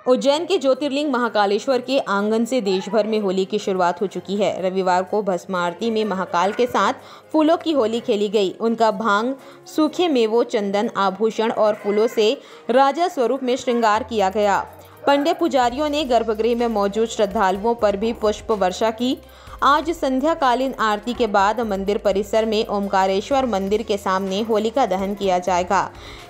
उज्जैन के ज्योतिर्लिंग महाकालेश्वर के आंगन से देश भर में होली की शुरुआत हो चुकी है। रविवार को भस्म आरती में महाकाल के साथ फूलों की होली खेली गई। उनका भांग, सूखे मेवों, चंदन, आभूषण और फूलों से राजा स्वरूप में श्रृंगार किया गया। पंडे पुजारियों ने गर्भगृह में मौजूद श्रद्धालुओं पर भी पुष्प वर्षा की। आज संध्याकालीन आरती के बाद मंदिर परिसर में ओमकारेश्वर मंदिर के सामने होलिका दहन किया जाएगा।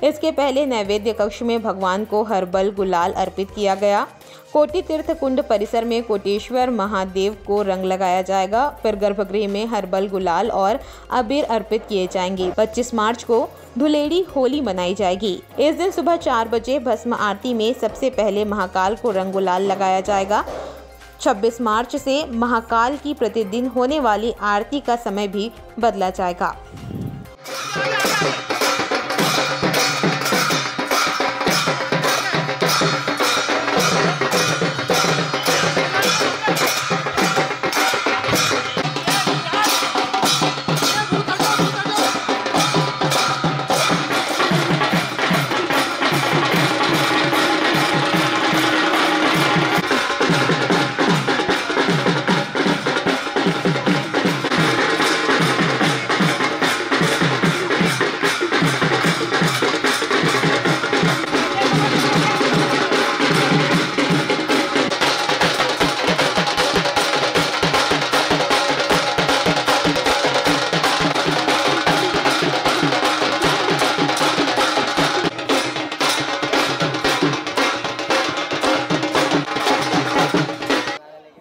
इसके पहले नैवेद्य कक्ष में भगवान को हर्बल गुलाल अर्पित किया गया। कोटि तीर्थ कुंड परिसर में कोटेश्वर महादेव को रंग लगाया जाएगा। फिर गर्भगृह में हर्बल गुलाल और अबीर अर्पित किए जाएंगे। 25 मार्च को धुलेड़ी होली मनाई जाएगी। इस दिन सुबह 4 बजे भस्म आरती में सबसे पहले महाकाल को रंग गुलाल लगाया जाएगा। 26 मार्च से महाकाल की प्रतिदिन होने वाली आरती का समय भी बदला जाएगा।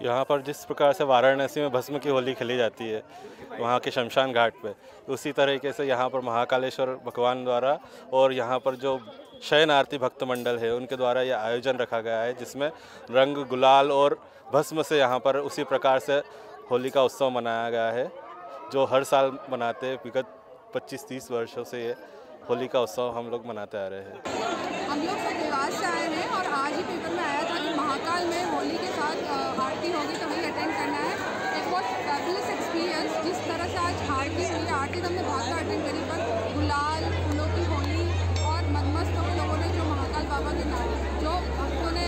यहाँ पर जिस प्रकार से वाराणसी में भस्म की होली खेली जाती है वहाँ के शमशान घाट पे, उसी तरीके से यहाँ पर महाकालेश्वर भगवान द्वारा और यहाँ पर जो शयन आरती भक्त मंडल है उनके द्वारा ये आयोजन रखा गया है, जिसमें रंग गुलाल और भस्म से यहाँ पर उसी प्रकार से होली का उत्सव मनाया गया है, जो हर साल मनाते हैं। विगत 25-30 वर्षों से ये होली का उत्सव हम लोग मनाते आ रहे हैं। हम लोग देवास से आए हैं और आज ही पेपर में आया था कि महाकाल में होली के साथ आरती होगी, तो वही अटेंड करना है। It was fabulous experience. जिस तरह से आज आरती हुई, आरती तो हमने बहुत बार अटेंड करी, पर गुलाल, फूलों की होली और मनमस्त होकर लोगों ने जो महाकाल बाबा के नारे, जो भक्तों ने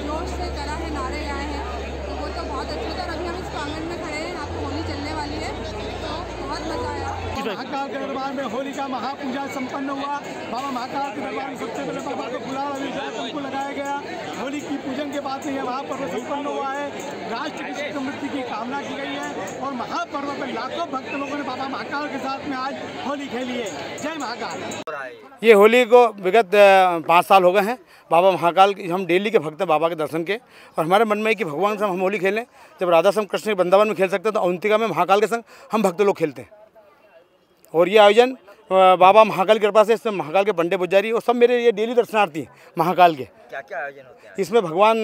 जोश से करा है, नारे गाए हैं, तो वो तो बहुत अच्छा था। और अभी हम इस प्रांगण में खड़े हैं, यहाँ पर होली चलने वाली है, तो बहुत मज़ा आया। महाकाल के दरबार में होली का महापूजा संपन्न हुआ। बाबा महाकाल के दरबार में सबसे पहले बाबा को गुलाल अभिषेक उनको लगाया गया। होली की पूजन के बाद यह महापर्व संपन्न हुआ है। राष्ट्र की समृद्धि की कामना की गई है और महापर्व पर लाखों भक्त लोगों ने बाबा महाकाल के साथ में आज होली खेली है। जय महाकाल। ये होली को विगत 5 साल हो गए हैं। बाबा महाकाल की हम डेली के भक्त हैं बाबा के दर्शन के, और हमारे मन में है कि भगवान से हम होली खेलें। जब राधा संग कृष्ण के वृंदावन में खेल सकते हैं, तो अवंतिका में महाकाल के संग हम भक्त लोग खेलते हैं। और ये आयोजन बाबा महाकाल की कृपा से, इसमें महाकाल के पंडे पुजारी और सब मेरे ये डेली दर्शनार्थी हैं महाकाल के। क्या क्या आयोजन होते हैं? इसमें भगवान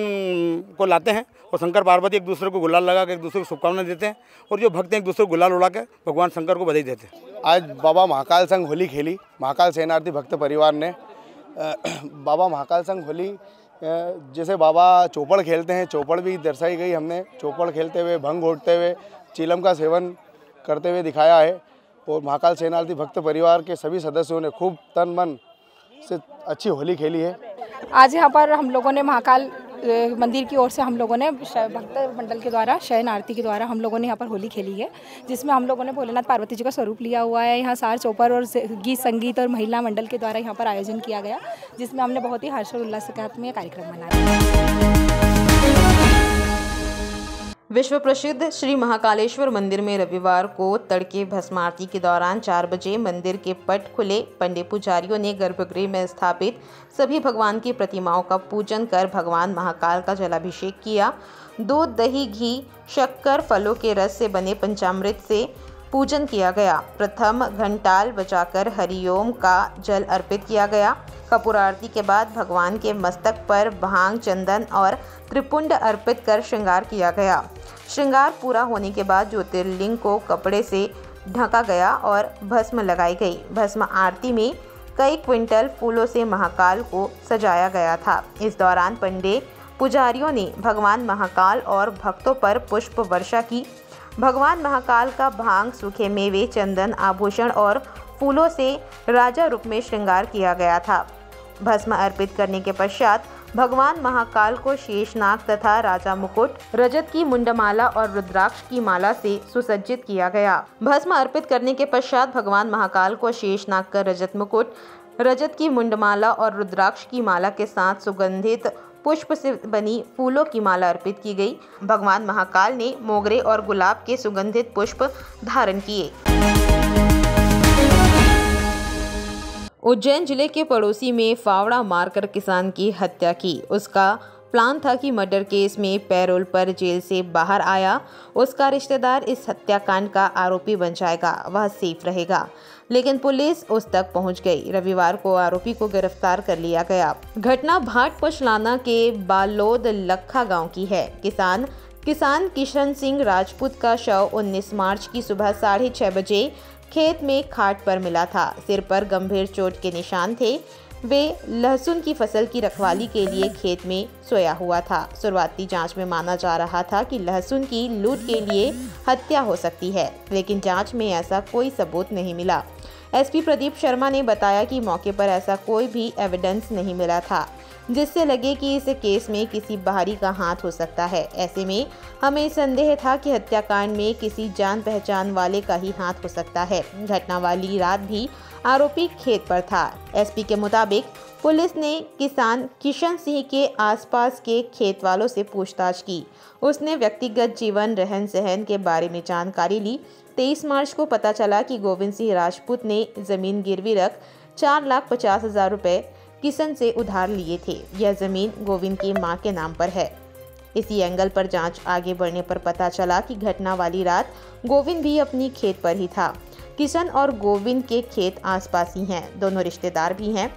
को लाते हैं और शंकर पार्वती एक दूसरे को गुलाल लगा के एक दूसरे को शुभकामनाएं देते हैं, और जो भक्त हैं एक दूसरे को गुलाल उड़ा के भगवान शंकर को बधाई देते हैं। आज बाबा महाकाल संग होली खेली महाकाल सेनार्थी भक्त परिवार ने। बाबा महाकाल संग होली जैसे बाबा चौपड़ खेलते हैं, चौपड़ भी दर्शाई गई। हमने चौपड़ खेलते हुए, भंग घोटते हुए, चीलम का सेवन करते हुए दिखाया है। और महाकाल सेनार्थी भक्त परिवार के सभी सदस्यों ने खूब तन मन से अच्छी होली खेली है। आज यहाँ पर हम लोगों ने महाकाल मंदिर की ओर से हम लोगों ने भक्त मंडल के द्वारा शयन आरती के द्वारा हम लोगों ने यहाँ पर होली खेली है, जिसमें हम लोगों ने भोलेनाथ पार्वती जी का स्वरूप लिया हुआ है। यहाँ सार चौपर और गीत संगीत और महिला मंडल के द्वारा यहाँ पर आयोजन किया गया, जिसमें हमने बहुत ही हर्ष और उल्लास के साथ में ये कार्यक्रम मनाया। विश्व प्रसिद्ध श्री महाकालेश्वर मंदिर में रविवार को तड़के भस्म आरती के दौरान 4 बजे मंदिर के पट खुले। पंडे पुजारियों ने गर्भगृह में स्थापित सभी भगवान की प्रतिमाओं का पूजन कर भगवान महाकाल का जलाभिषेक किया। दूध, दही, घी, शक्कर, फलों के रस से बने पंचामृत से पूजन किया गया। प्रथम घंटाल बजाकर हरिओम का जल अर्पित किया गया। कपूर आरती के बाद भगवान के मस्तक पर भांग, चंदन और त्रिपुंड अर्पित कर श्रृंगार किया गया। श्रृंगार पूरा होने के बाद ज्योतिर्लिंग को कपड़े से ढका गया और भस्म लगाई गई। भस्म आरती में कई क्विंटल फूलों से महाकाल को सजाया गया था। इस दौरान पंडे पुजारियों ने भगवान महाकाल और भक्तों पर पुष्प वर्षा की। भगवान महाकाल का भांग, सूखे मेवे, चंदन, आभूषण और फूलों से राजा रूप में श्रृंगार किया गया था। भस्म अर्पित करने के पश्चात भगवान महाकाल को शेषनाग तथा राजा मुकुट, रजत की मुंडमाला और रुद्राक्ष की माला से सुसज्जित किया गया। भस्म अर्पित करने के पश्चात भगवान महाकाल को शेषनाग का रजत मुकुट, रजत की मुंडमाला और रुद्राक्ष की माला के साथ सुगंधित पुष्प से बनी फूलों की माला अर्पित की गई। भगवान महाकाल ने मोगरे और गुलाब के सुगंधित पुष्प धारण किए। उज्जैन जिले के पड़ोसी में फावड़ा मारकर किसान की हत्या की। उसका प्लान था कि मर्डर केस में पैरोल पर जेल से बाहर आया उसका रिश्तेदार इस हत्याकांड का आरोपी बन जाएगा, वह सेफ रहेगा, लेकिन पुलिस उस तक पहुंच गई। रविवार को आरोपी को गिरफ्तार कर लिया गया। घटना भाट पशलाना के बालोद लखा गांव की है। किसान किशन सिंह राजपूत का शव 19 मार्च की सुबह 6:30 बजे खेत में खाट पर मिला था। सिर पर गंभीर चोट के निशान थे। वे लहसुन की फसल की रखवाली के लिए खेत में सोया हुआ था। शुरुआती जांच में माना जा रहा था कि लहसुन की लूट के लिए हत्या हो सकती है, लेकिन जांच में ऐसा कोई सबूत नहीं मिला। एसपी प्रदीप शर्मा ने बताया कि मौके पर ऐसा कोई भी एविडेंस नहीं मिला था जिससे लगे कि इस केस में किसी बाहरी का हाथ हो सकता है। ऐसे में हमें संदेह था कि हत्याकांड में किसी जान पहचान वाले का ही हाथ हो सकता है। घटना वाली रात भी आरोपी खेत पर था। एसपी के मुताबिक पुलिस ने किसान किशन सिंह के आसपास के खेत वालों से पूछताछ की। उसने व्यक्तिगत जीवन रहन सहन के बारे में जानकारी ली। 23 मार्च को पता चला कि गोविंद सिंह राजपूत ने जमीन गिरवी रख 4,50,000 रुपए किशन से उधार लिए थे। यह जमीन गोविंद की मां के नाम पर है। इसी एंगल पर जांच आगे बढ़ने पर पता चला कि घटना वाली रात गोविंद भी अपनी खेत पर ही था। किशन और गोविंद के खेत आसपास ही हैं, दोनों रिश्तेदार भी हैं।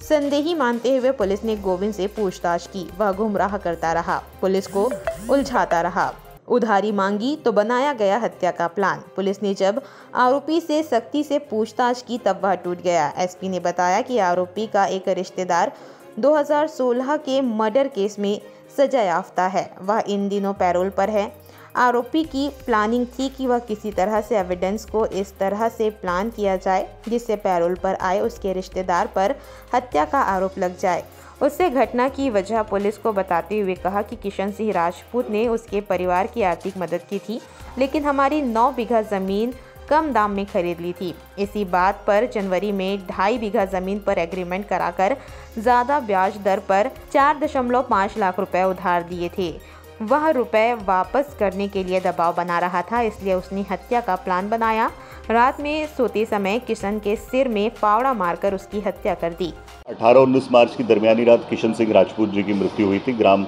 संदेही मानते हुए पुलिस ने गोविंद से पूछताछ की। वह गुमराह करता रहा, पुलिस को उलझाता रहा। उधारी मांगी तो बनाया गया हत्या का प्लान। पुलिस ने जब आरोपी से सख्ती से पूछताछ की तब वह टूट गया। एसपी ने बताया कि आरोपी का एक रिश्तेदार 2016 के मर्डर केस में सजा याफ्ता है। वह इन दिनों पैरोल पर है। आरोपी की प्लानिंग थी कि वह किसी तरह से एविडेंस को इस तरह से प्लान किया जाए जिससे पैरोल पर आए उसके रिश्तेदार पर हत्या का आरोप लग जाए। उससे घटना की वजह पुलिस को बताते हुए कहा कि किशन सिंह राजपूत ने उसके परिवार की आर्थिक मदद की थी, लेकिन हमारी 9 बीघा ज़मीन कम दाम में खरीद ली थी। इसी बात पर जनवरी में 2.5 बीघा ज़मीन पर एग्रीमेंट कराकर ज़्यादा ब्याज दर पर 4.5 लाख रुपए उधार दिए थे। वह रुपए वापस करने के लिए दबाव बना रहा था, इसलिए उसने हत्या का प्लान बनाया। रात में सोते समय किशन के सिर में फावड़ा मारकर उसकी हत्या कर दी। 18-19 मार्च की दरमियानी रात किशन सिंह राजपूत जी की मृत्यु हुई थी ग्राम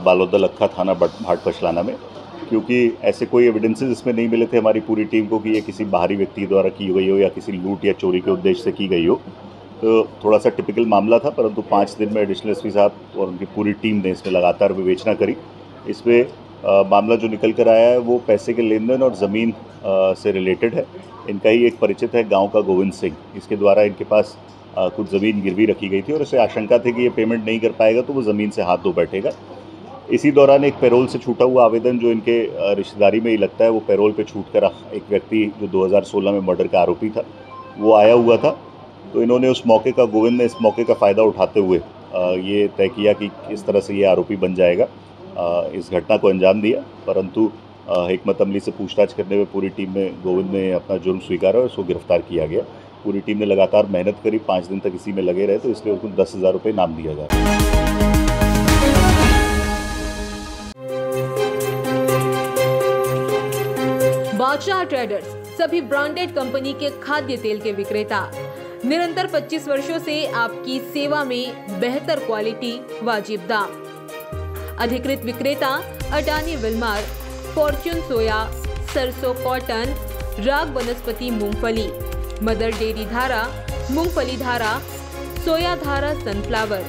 बालोदा लखा थाना भाट पशलाना में। क्योंकि ऐसे कोई एविडेंसेस इसमें नहीं मिले थे हमारी पूरी टीम को कि ये किसी बाहरी व्यक्ति द्वारा की गई हो या किसी लूट या चोरी के उद्देश्य से की गई हो, तो थोड़ा सा टिपिकल मामला था। परंतु 5 दिन में एडिशनल एसपी साहब और उनकी पूरी टीम ने इसमें लगातार विवेचना करी। इसमें मामला जो निकल कर आया है वो पैसे के लेन देन और ज़मीन से रिलेटेड है। इनका ही एक परिचित है गांव का गोविंद सिंह, इसके द्वारा इनके पास कुछ ज़मीन गिरवी रखी गई थी और उसे आशंका थी कि ये पेमेंट नहीं कर पाएगा तो वो ज़मीन से हाथ धो बैठेगा। इसी दौरान एक पैरोल से छूटा हुआ आवेदन जो इनके रिश्तेदारी में ही लगता है, वो पैरोल पे छूटकर एक व्यक्ति जो 2016 में मर्डर का आरोपी था वो आया हुआ था। तो इन्होंने उस मौके का, गोविंद ने इस मौके का फ़ायदा उठाते हुए ये तय किया कि इस तरह से ये आरोपी बन जाएगा। इस घटना को अंजाम दिया, परंतु हिकमत अमली से पूछताछ करने में पूरी टीम में गोविंद ने अपना जुर्म स्वीकारा और उसको गिरफ्तार किया गया। पूरी टीम ने लगातार मेहनत करी, 5 दिन तक इसी में लगे रहे, तो इसलिए उनको 10,000 रुपये इनाम दिया जा रहा है। बादशाह ट्रेडर्स सभी ब्रांडेड कंपनी के खाद्य तेल के विक्रेता। निरंतर 25 वर्षों से आपकी सेवा में बेहतर क्वालिटी, वाजिब दाम। अधिकृत विक्रेता अडानी विलमार, फॉर्च्यून सोया, सरसों कॉटन, राग वनस्पति मूंगफली, मदर डेयरी धारा, मूंगफली धारा, सोया धारा सनफ्लावर,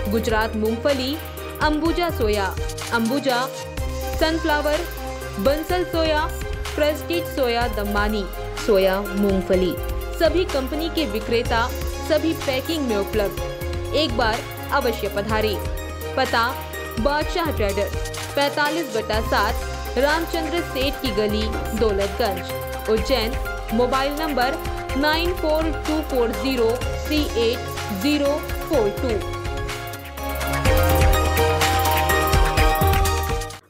गुजरात मूंगफली, अंबुजा सोया, अंबुजा सनफ्लावर, बंसल सोया, प्रेस्टीज सोया दमानी, सोया मूंगफली। सभी कंपनी के विक्रेता सभी पैकिंग में उपलब्ध। एक बार अवश्य पधारें। पता बादशाह ट्रेडर्स 45/7 रामचंद्र सेठ की गली, दौलतगंज, उज्जैन। Mobile number 9424038042।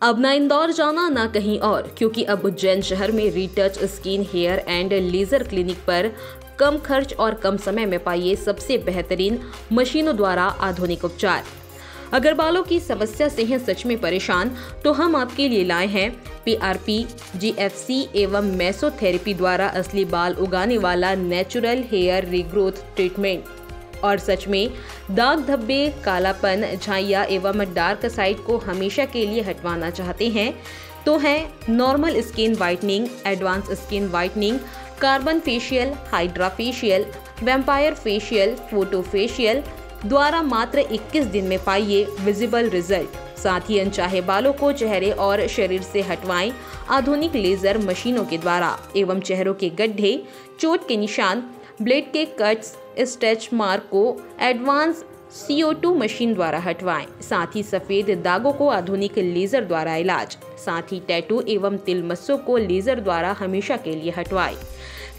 अब ना इंदौर जाना ना कहीं और, क्योंकि अब उज्जैन शहर में retouch skin hair and laser clinic पर कम खर्च और कम समय में पाइए सबसे बेहतरीन मशीनों द्वारा आधुनिक उपचार। अगर बालों की समस्या से हैं सच में परेशान, तो हम आपके लिए लाए हैं PRP, GFC एवं मेसोथेरेपी द्वारा असली बाल उगाने वाला नेचुरल हेयर रीग्रोथ ट्रीटमेंट। और सच में दाग धब्बे, कालापन, झाइयाँ एवं डार्क साइड को हमेशा के लिए हटवाना चाहते हैं तो है normal skin whitening, advance skin whitening, carbon facial, hydra facial, vampire facial, photo facial द्वारा मात्र 21 दिन में पाइए विजिबल रिजल्ट। साथ ही अनचाहे बालों को चेहरे और शरीर से हटवाएं आधुनिक लेजर मशीनों के द्वारा एवं चेहरों के गड्ढे, चोट के निशान, ब्लेड के कट्स, स्ट्रेच मार्क को एडवांस CO2 मशीन द्वारा हटवाएं। साथ ही सफेद दागों को आधुनिक लेजर द्वारा इलाज। साथ ही टैटू एवं तिल मस्सों को लेजर द्वारा हमेशा के लिए हटवाएं।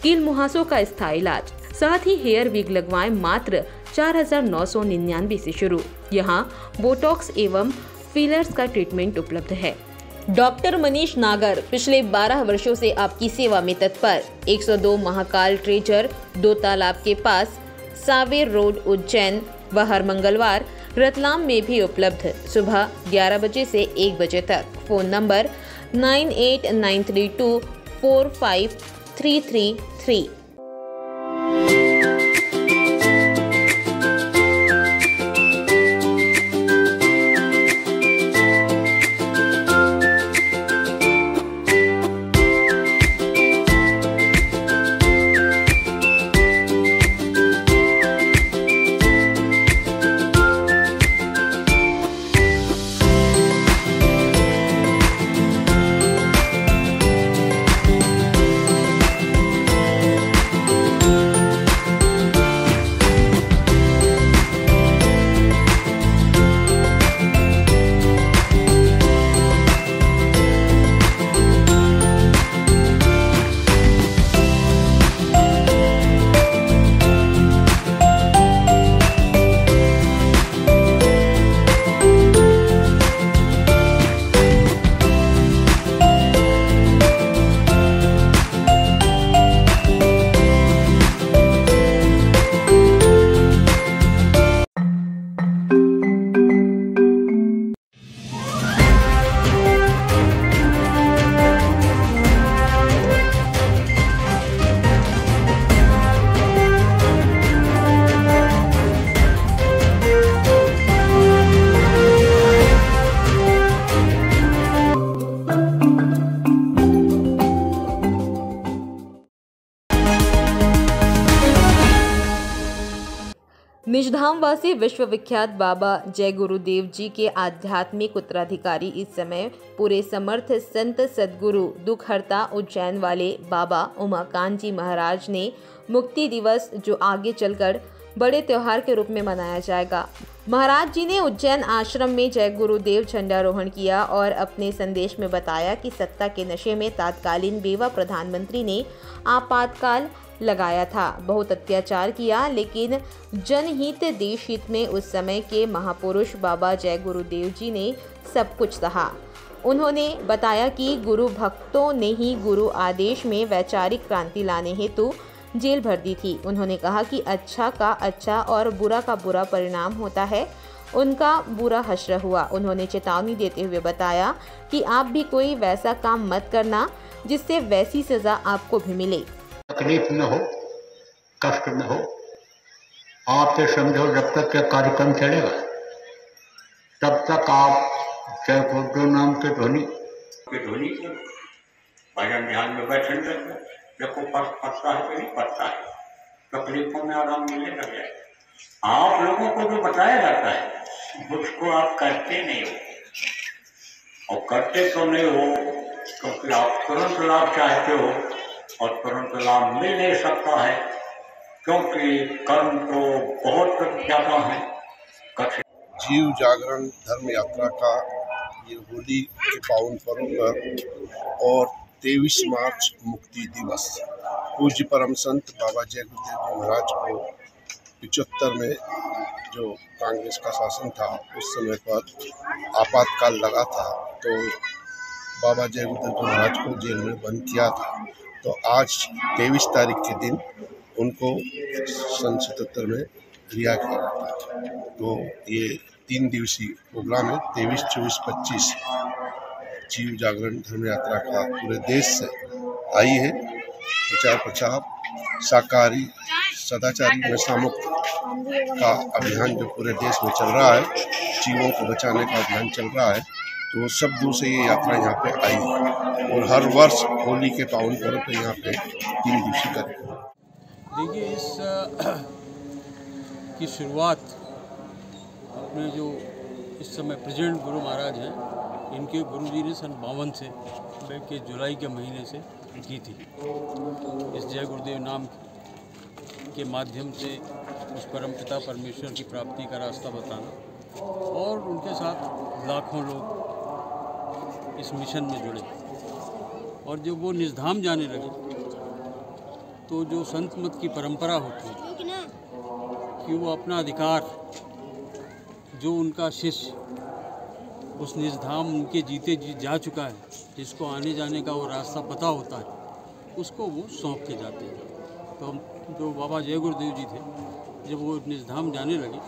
कील मुहासों का स्थायी इलाज। साथ ही हेयर विग लगवाएं मात्र 4,999 से शुरू। यहाँ बोटॉक्स एवं फिलर्स का ट्रीटमेंट उपलब्ध है। डॉक्टर मनीष नागर पिछले 12 वर्षों से आपकी सेवा में तत्पर। 102 महाकाल ट्रेजर, 2 तालाब के पास, सावेर रोड, उज्जैन व हर मंगलवार रतलाम में भी उपलब्ध। सुबह 11 बजे से 1 बजे तक। Phone number 9893245333। निजधामवासी विश्वविख्यात बाबा जय गुरुदेव जी के आध्यात्मिक उत्तराधिकारी इस समय पूरे समर्थ संत सद्गुरु दुखहर्ता उज्जैन वाले बाबा उमाकांत जी महाराज ने मुक्ति दिवस, जो आगे चलकर बड़े त्योहार के रूप में मनाया जाएगा। महाराज जी ने उज्जैन आश्रम में जय गुरुदेव झंडारोहण किया और अपने संदेश में बताया कि सत्ता के नशे में तत्कालीन बेवा प्रधानमंत्री ने आपातकाल लगाया था, बहुत अत्याचार किया, लेकिन जनहित देश हित में उस समय के महापुरुष बाबा जय गुरुदेव जी ने सब कुछ सहा। उन्होंने बताया कि गुरु भक्तों ने ही गुरु आदेश में वैचारिक क्रांति लाने हेतु जेल भर दी थी। उन्होंने कहा कि अच्छा का अच्छा और बुरा का बुरा परिणाम होता है, उनका बुरा हश्र हुआ। उन्होंने चेतावनी देते हुए बताया कि आप भी कोई वैसा काम मत करना जिससे वैसी सजा आपको भी मिले। तकलीफ में हो, कष्ट में हो, आप ये समझो जब तक ये कार्यक्रम चलेगा तब तक आप जय गुरुदेव नाम के ध्वनि को भजन ध्यान में बैठे रहते। देखो पड़ता है कि नहीं पड़ता है, तकलीफों में आराम मिलने लग जाए। आप लोगों को जो बताया जाता है उसको आप करते नहीं हो, और करते तो नहीं हो क्योंकि आप तुरंत लाभ चाहते हो और तुरंत लाभ मिल नहीं सकता है, क्योंकि कर्म तो बहुत ज्यादा है कठिन। जीव जागरण धर्म यात्रा का ये होली के पावन पर्व पर और 23 मार्च मुक्ति दिवस, पूज्य परम संत बाबा जय गुरुदेव जी महाराज को 75 में जो कांग्रेस का शासन था उस समय पर आपातकाल लगा था, तो बाबा जय गुरुदेव महाराज को जेल में बंद किया था। तो आज 23 तारीख के दिन उनको सन 77 में रिहा किया था। तो ये 3 दिवसीय प्रोग्राम है। 23, 24, 25 जीव जागरण धर्म यात्रा का पूरे देश से आई है। प्रचार प्रसार शाकाहारी सदाचारी नशा मुक्त का अभियान जो पूरे देश में चल रहा है, जीवों को बचाने का अभियान चल रहा है, तो सब दूर से ये यात्रा यहाँ पे आई है। और हर वर्ष होली के पावन पर्व पे यहाँ पे 3 दिवसीय कार्यक्रम। देखिए, इस की शुरुआत अपने जो इस समय प्रेसिडेंट गुरु महाराज हैं, इनके गुरुजी ने सन 52 से के जुलाई के महीने से की थी। इस जय गुरुदेव नाम के माध्यम से उस परमपिता परमेश्वर की प्राप्ति का रास्ता बताना, और उनके साथ लाखों लोग इस मिशन में जुड़े। और जब वो निजधाम जाने लगे तो जो संत मत की परंपरा होती है कि वो अपना अधिकार, जो उनका शिष्य उस निजधाम उनके जीते जी जा चुका है, जिसको आने जाने का वो रास्ता पता होता है, उसको वो सौंप के जाते हैं। तो जो बाबा जय गुरुदेव जी थे, जब वो निजधाम जाने लगे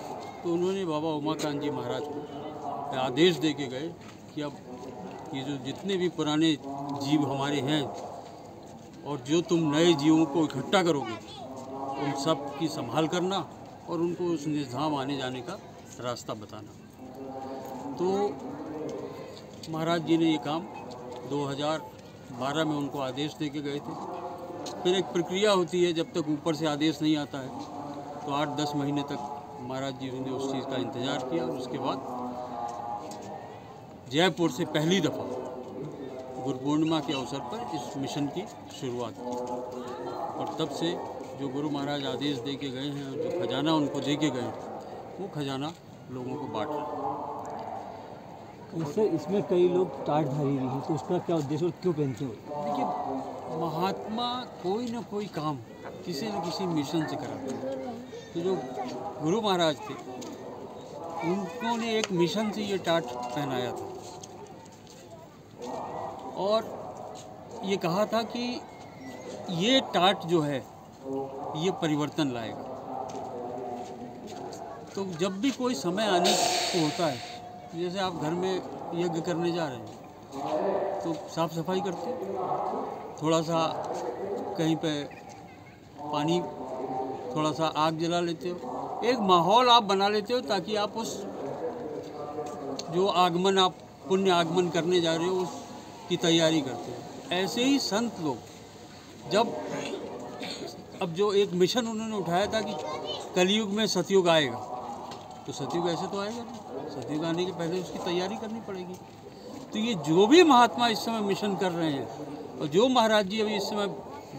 तो उन्होंने बाबा उमाकांत जी महाराज को आदेश दे के गए कि अब ये जो जितने भी पुराने जीव हमारे हैं और जो तुम नए जीवों को इकट्ठा करोगे, उन सब की संभाल करना और उनको उस निजधाम आने जाने का रास्ता बताना। तो महाराज जी ने ये काम 2012 में उनको आदेश दे के गए थे। फिर एक प्रक्रिया होती है, जब तक ऊपर से आदेश नहीं आता है तो 8-10 महीने तक महाराज जी ने उस चीज़ का इंतज़ार किया। और उसके बाद जयपुर से पहली दफ़ा गुरु पूर्णिमा के अवसर पर इस मिशन की शुरुआत की। और तब से जो गुरु महाराज आदेश दे के गए हैं और जो खजाना उनको दे के गए, वो खजाना लोगों को बांट रहे हैं। इससे इसमें कई लोग टाटधारी भी हैं, तो उसका क्या उद्देश्य और क्यों पहनते हो? देखिए, महात्मा कोई ना कोई काम किसी न किसी मिशन से कराते हैं। तो जो गुरु महाराज थे, उन्होंने एक मिशन से ये टाट पहनाया था और ये कहा था कि ये टाट जो है ये परिवर्तन लाएगा। तो जब भी कोई समय आने को होता है, जैसे आप घर में यज्ञ करने जा रहे हैं तो साफ सफाई करते हो, थोड़ा सा कहीं पे पानी, थोड़ा सा आग जला लेते हो, एक माहौल आप बना लेते हो ताकि आप उस जो आगमन, आप पुण्य आगमन करने जा रहे हो, उसकी तैयारी करते हो। ऐसे ही संत लोग जब अब जो एक मिशन उन्होंने उठाया था कि कलयुग में सतयुग आएगा, तो सतयुग ऐसे तो आएगा नहीं, सतयुग आने के पहले उसकी तैयारी करनी पड़ेगी। तो ये जो भी महात्मा इस समय मिशन कर रहे हैं और जो महाराज जी अभी इस समय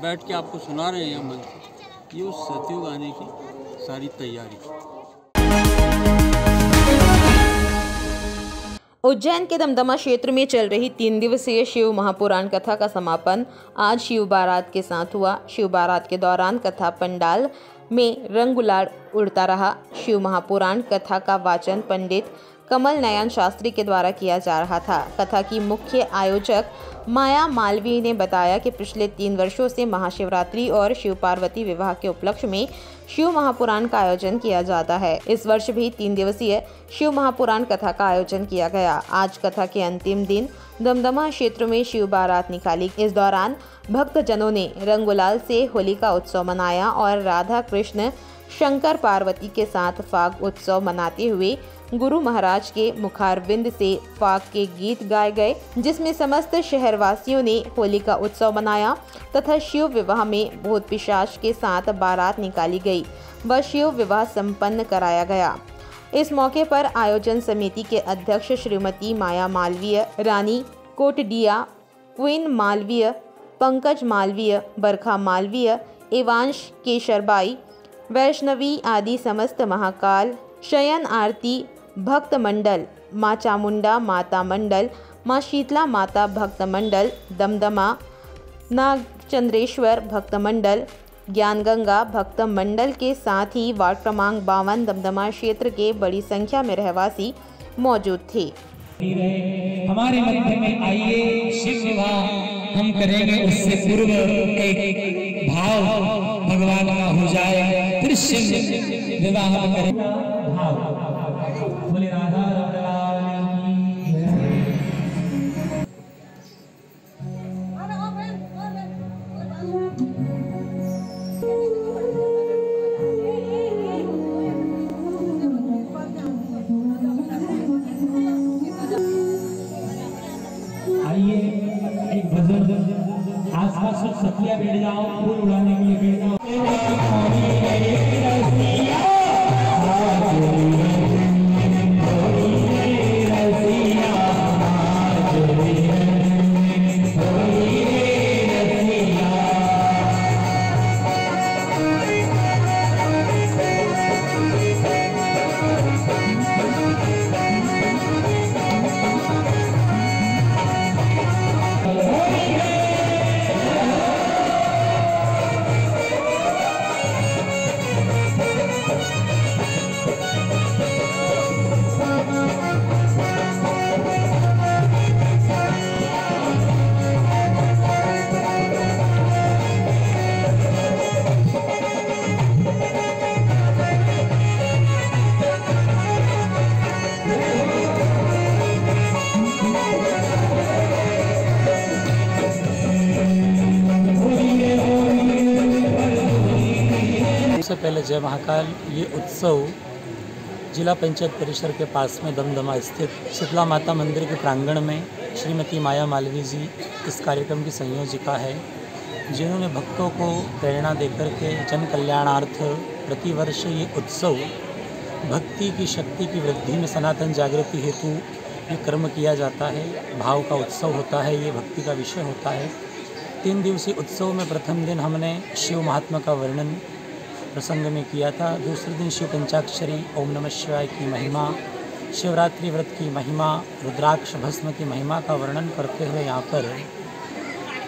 बैठ के आपको सुना रहे हैं मन से, ये उस सतयुग आने की सारी तैयारी। उज्जैन के दमदमा क्षेत्र में चल रही 3 दिवसीय शिव महापुराण कथा का समापन आज शिव बारात के साथ हुआ। शिव बारात के दौरान कथा पंडाल में रंग गुलाल उड़ता रहा। शिव महापुराण कथा का वाचन पंडित कमल नयन शास्त्री के द्वारा किया जा रहा था। कथा की मुख्य आयोजक माया मालवीय ने बताया कि पिछले 3 वर्षों से महाशिवरात्रि और शिव पार्वती विवाह के उपलक्ष्य में शिव महापुराण का आयोजन किया जाता है। इस वर्ष भी 3 दिवसीय शिव महापुराण कथा का आयोजन किया गया। आज कथा के अंतिम दिन दमदमा क्षेत्र में शिव बारात निकाली। इस दौरान भक्तजनों ने रंग गुलाल से होली का उत्सव मनाया और राधा कृष्ण शंकर पार्वती के साथ फाग उत्सव मनाते हुए गुरु महाराज के मुखारविंद से फाग के गीत गाए गए, जिसमें समस्त शहरवासियों ने होली का उत्सव मनाया तथा शिव विवाह में भूत पिशाच के साथ बारात निकाली गई व शिव विवाह संपन्न कराया गया। इस मौके पर आयोजन समिति के अध्यक्ष श्रीमती माया मालवीय, रानी कोटडिया, क्वीन मालवीय, पंकज मालवीय, बरखा मालवीय, एवांश केशरबाई, वैष्णवी आदि समस्त महाकाल शयन आरती भक्त मंडल, माँ चामुंडा माता मंडल, माँ शीतला माता भक्त मंडल, दमदमा नागचंद्रेश्वर भक्त मंडल, ज्ञानगंगा भक्त मंडल के साथ ही वार्ड क्रमांक 52 दमदमा क्षेत्र के बड़ी संख्या में रहवासी मौजूद थे। हमारे मध्य में आइए शिव विवाह हम करेंगे, उससे पूर्व एक भाव भगवान का हो जाए, फिर शिव विवाह हम करेंगे। भाव बोले राधा आसपास सब सखिया बैठ जाओ, फूल उड़ाने के लिए बैठ जाओ। सबसे पहले जय महाकाल, ये उत्सव जिला पंचायत परिसर के पास में दमदमा स्थित शीतला माता मंदिर के प्रांगण में श्रीमती माया मालवी जी इस कार्यक्रम की संयोजिका है, जिन्होंने भक्तों को प्रेरणा देकर के जन कल्याणार्थ प्रतिवर्ष ये उत्सव भक्ति की शक्ति की वृद्धि में सनातन जागृति हेतु ये कर्म किया जाता है। भाव का उत्सव होता है, ये भक्ति का विषय होता है। 3 दिवसीय उत्सव में प्रथम दिन हमने शिव महात्मा का वर्णन प्रसंग में किया था। दूसरे दिन शिव पंचाक्षरी ओम नमः शिवाय की महिमा, शिवरात्रि व्रत की महिमा, रुद्राक्ष भस्म की महिमा का वर्णन करते हुए यहाँ पर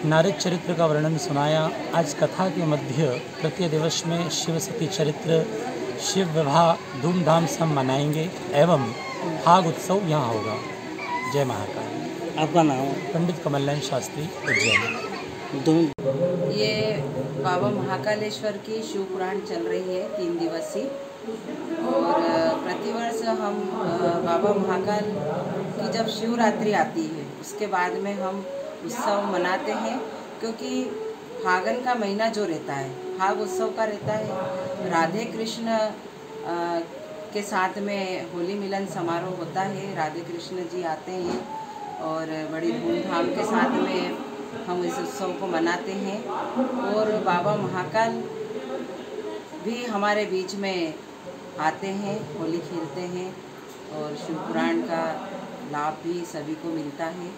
नारद चरित्र का वर्णन सुनाया। आज कथा के मध्य तृतीय दिवस में शिव सती चरित्र, शिव विवाह धूमधाम से हम मनाएंगे एवं फाग उत्सव यहाँ होगा। जय महाकाल। आपका नाम? पंडित कमलनयन शास्त्री, उज्जैन। ये बाबा महाकालेश्वर की शिव पुराण चल रही है 3 दिवसीय, और प्रतिवर्ष हम बाबा महाकाल की जब शिवरात्रि आती है उसके बाद में हम उत्सव मनाते हैं, क्योंकि फागन का महीना जो रहता है फाग उत्सव का रहता है। राधे कृष्ण के साथ में होली मिलन समारोह होता है, राधे कृष्ण जी आते हैं और बड़ी धूमधाम के साथ में हम इस उत्सव को मनाते हैं। और बाबा महाकाल भी हमारे बीच में आते हैं, होली खेलते हैं और शिव पुराण का लाभ भी सभी को मिलता है।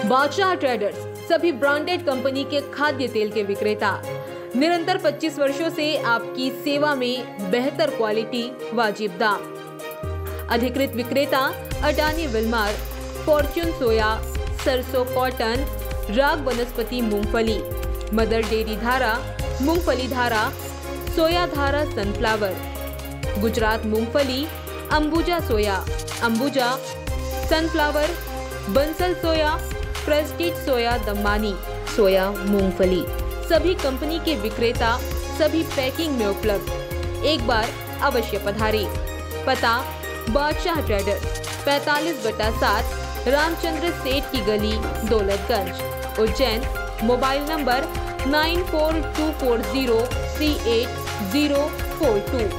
बादशाह ट्रेडर्स सभी ब्रांडेड कंपनी के खाद्य तेल के विक्रेता, निरंतर 25 वर्षों से आपकी सेवा में बेहतर क्वालिटी, वाजिब दाम। अधिकृत विक्रेता अडानी विलमार, फॉर्च्यून सोया, सरसों कॉटन, राग वनस्पति मूंगफली, मदर डेयरी धारा, मूंगफली धारा, सोया धारा सनफ्लावर, गुजरात मूंगफली, अंबुजा सोया, अंबुजा सनफ्लावर, बंसल सोया, प्रेस्टीज सोया दम्मानी, सोया मूंगफली। सभी कंपनी के विक्रेता सभी पैकिंग में उपलब्ध। एक बार अवश्य पधारें। पता बादशाह ट्रेडर्स 45/7 रामचंद्र सेठ की गली, दौलतगंज, उज्जैन। Mobile number 9424038042।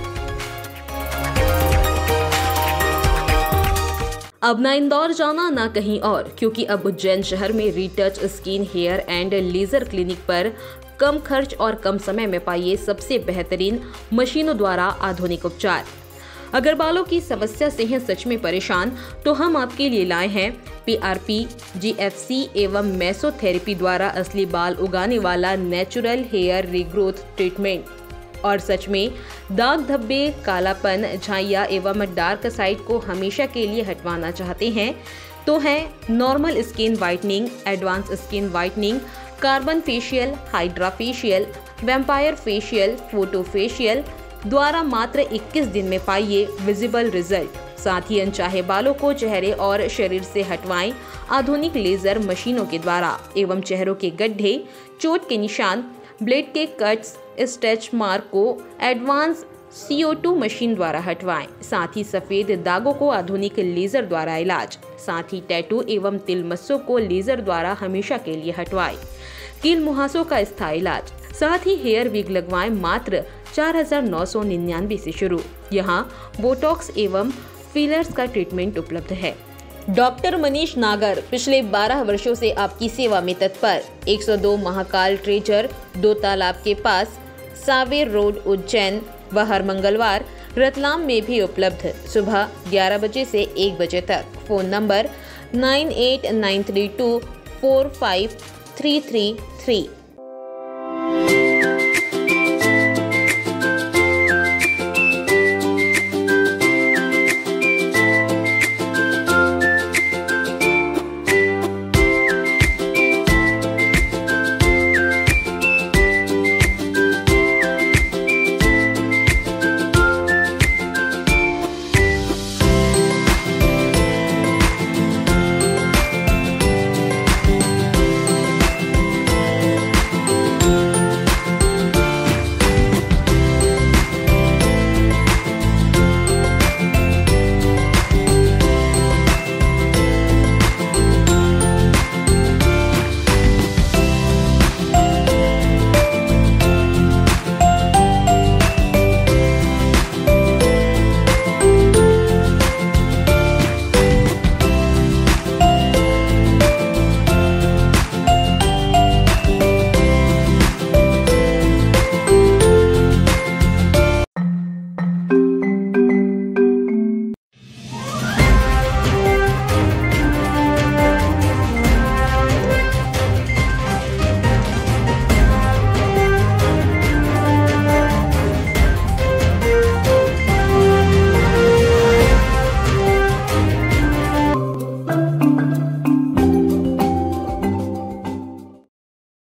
अब ना इंदौर जाना ना कहीं और, क्योंकि अब उज्जैन शहर में retouch skin, hair and laser clinic पर कम खर्च और कम समय में पाइए सबसे बेहतरीन मशीनों द्वारा आधुनिक उपचार। अगर बालों की समस्या से हैं सच में परेशान, तो हम आपके लिए लाए हैं PRP, GFC एवं मेसोथेरेपी द्वारा असली बाल उगाने वाला नेचुरल हेयर रीग्रोथ ट्रीटमेंट। और सच में दाग धब्बे, कालापन, झाइयाँ एवं डार्क साइड को हमेशा के लिए हटवाना चाहते हैं तो है normal skin whitening, advance skin whitening, carbon facial, hydra facial, vampire facial, photo facial द्वारा मात्र 21 दिन में पाइए विजिबल रिजल्ट। साथ ही अनचाहे बालों को चेहरे और शरीर से हटवाएं आधुनिक लेजर मशीनों के द्वारा एवं चेहरों के गड्ढे, चोट के निशान, ब्लेड के कट्स, स्ट्रेच मार्क को एडवांस CO2 मशीन द्वारा हटवाएं। साथ ही सफेद दागों को आधुनिक लेजर द्वारा इलाज। साथ ही टैटू एवं तिल मस्सों को लेजर द्वारा हमेशा के लिए हटवाएं। कील मुहासों का स्थायी इलाज। साथ ही हेयर विग लगवाएं मात्र 4,999 से शुरू। यहाँ बोटॉक्स एवं फिलर्स का ट्रीटमेंट उपलब्ध है। डॉक्टर मनीष नागर पिछले 12 वर्षों से आपकी सेवा में तत्पर। 102 महाकाल ट्रेजर, 2 तालाब के पास, सावेर रोड, उज्जैन व हर मंगलवार रतलाम में भी उपलब्ध। सुबह 11 बजे से 1 बजे तक। Phone number 9893245333।